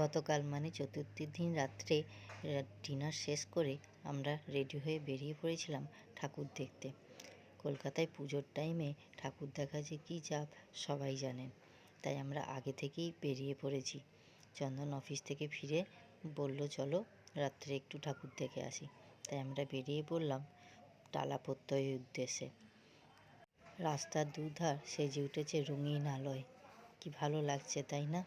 গতকাল মানে চতুর্থীর দিন রাত্রে ডিনার শেষ করে আমরা রেডি হয়ে বেরিয়ে পড়েছিলাম ঠাকুর দেখতে। কলকাতায় পুজোর টাইমে ঠাকুর দেখা যে কী চাপ সবাই জানেন, তাই আমরা আগে থেকেই বেরিয়ে পড়েছি। চন্দন অফিস থেকে ফিরে বলল চলো রাত্রে একটু ঠাকুর দেখে আসি, তাই আমরা বেরিয়ে পড়লাম টালা প্রত্যয়ের উদ্দেশ্যে। রাস্তার দুধার সেজে উঠেছে রঙিন আলোয়, কি ভালো লাগছে তাই না?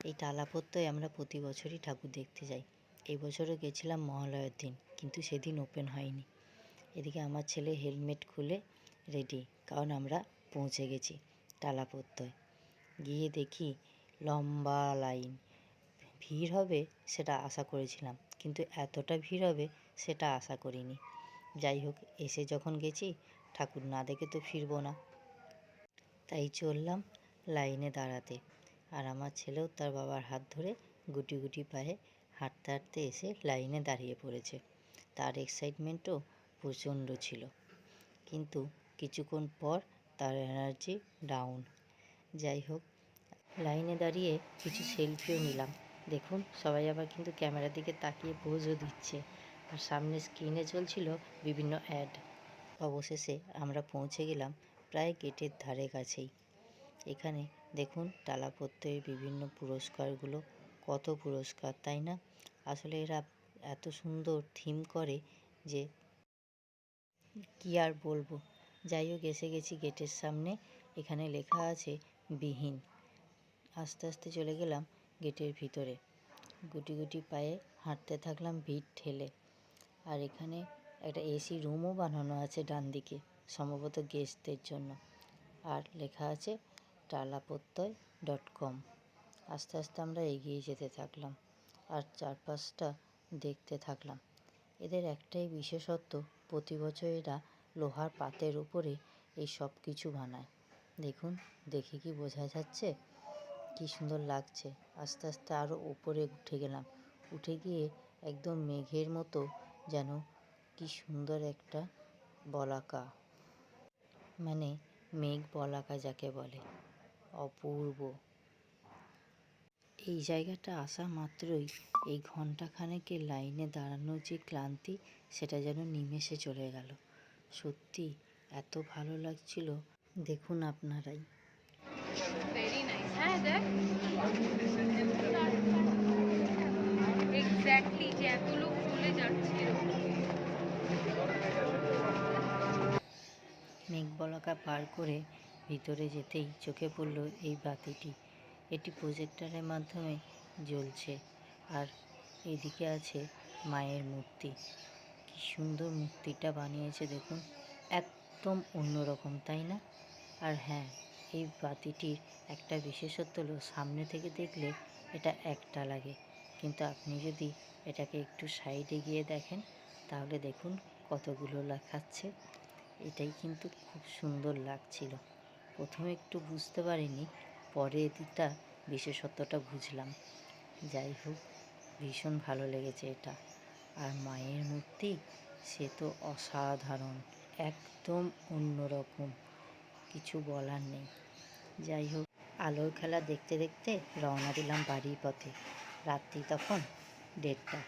এই টালা প্রত্যয় আমরা প্রতি বছরই ঠাকুর দেখতে যাই। এই বছরও গেছিলাম মহালয়ার দিন, কিন্তু সেদিন ওপেন হয়নি। এদিকে আমার ছেলে হেলমেট খুলে রেডি, কারণ আমরা পৌঁছে গেছি টালা প্রত্যয়। গিয়ে দেখি লম্বা লাইন। ভিড় হবে সেটা আশা করেছিলাম, কিন্তু এতটা ভিড় হবে সেটা আশা করিনি। যাই হোক, এসে যখন গেছি ঠাকুর না দেখে তো ফিরবো না, তাই চললাম লাইনে দাঁড়াতে। আর আমার ছেলেও তার বাবার হাত ধরে গুটি গুটি পায়ে হাঁটতে হাঁটতে এসে লাইনে দাঁড়িয়ে পড়েছে। তার এক্সাইটমেন্টও প্রচণ্ড ছিল, কিন্তু কিছুক্ষণ পর তার এনার্জি ডাউন। যাই হোক, লাইনে দাঁড়িয়ে কিছু সেলফিও নিলাম। দেখুন, সবাই আবার কিন্তু ক্যামেরার দিকে তাকিয়ে পোজও দিচ্ছে, আর সামনে স্ক্রিনে চলছিল বিভিন্ন অ্যাড। অবশেষে আমরা পৌঁছে গেলাম প্রায় গেটের ধারে কাছেই। এখানে দেখুন টালা প্রত্যয়ের বিভিন্ন পুরস্কারগুলো, কত পুরস্কার তাই না? আসলে এরা এত সুন্দর থিম করে যে কি আর বলবো। যাই হোক, এসে গেছি গেটের সামনে। এখানে লেখা আছে বিহীন। আস্তে আস্তে চলে গেলাম গেটের ভিতরে, গুটি গুটি পায়ে হাঁটতে থাকলাম ভিড় ঠেলে। আর এখানে একটা এসি রুমও বানানো আছে ডান দিকে, সম্ভবত গেস্টদের জন্য। আর লেখা আছে talaprottoi.com। আস্তে আস্তে আমরা এগিয়ে যেতে থাকলাম আর চারপাশটা দেখতে থাকলাম। এদের একটাই বিশেষত্ব, প্রতি বছর এরা লোহার পাতের উপরে এই সব কিছু বানায়। দেখুন, দেখে কি বোঝা যাচ্ছে? কি সুন্দর লাগছে। আস্তে আস্তে আরও উপরে উঠে গেলাম। উঠে গিয়ে একদম মেঘের মতো, যেন কি সুন্দর একটা বলাকা, মানে মেঘ বলাকা যাকে বলে, অপূর্ব। এই জায়গাটা আসা মাত্রই এই ঘণ্টাখানেকের লাইনে দাঁড়ানোর যে ক্লান্তি, সেটা যেন নিমেষে চলে গেল। সত্যি এত ভালো লাগছিল, দেখুন আপনারাই। Very nice. হ্যাঁ দেখ, এক্স্যাক্টলি যে এত লোক চলে যাচ্ছে। মেঘবলাকা পার করে ভিতরে যেতেই চোখে পড়ল এই বাতিটি। এটি প্রজেক্টরের মাধ্যমে জ্বলছে, আর এদিকে আছে মায়ের মূর্তি। কি সুন্দর মূর্তিটা বানিয়েছে দেখুন, একদম অন্যরকম তাই না? আর হ্যাঁ, এই বাতিটির একটা বিশেষত্ব হলো সামনে থেকে দেখলে এটা একটা লাগে, কিন্তু আপনি যদি এটাকে একটু সাইডে গিয়ে দেখেন তাহলে দেখুন কতগুলো দেখাচ্ছে। এটাই কিন্তু খুব সুন্দর লাগছিল। প্রথমে একটু বুঝতে পারিনি, পরে এটা বিশেষত্বটা বুঝলাম। যাই হোক, ভীষণ ভালো লেগেছে এটা। আর মায়ের মূর্তি, সে তো অসাধারণ, একদম অন্যরকম, কিছু বলার নেই। যাই হোক, আলোর খেলা দেখতে দেখতে রওনা দিলাম বাড়ির পথে। রাত্রি তখন 1:30।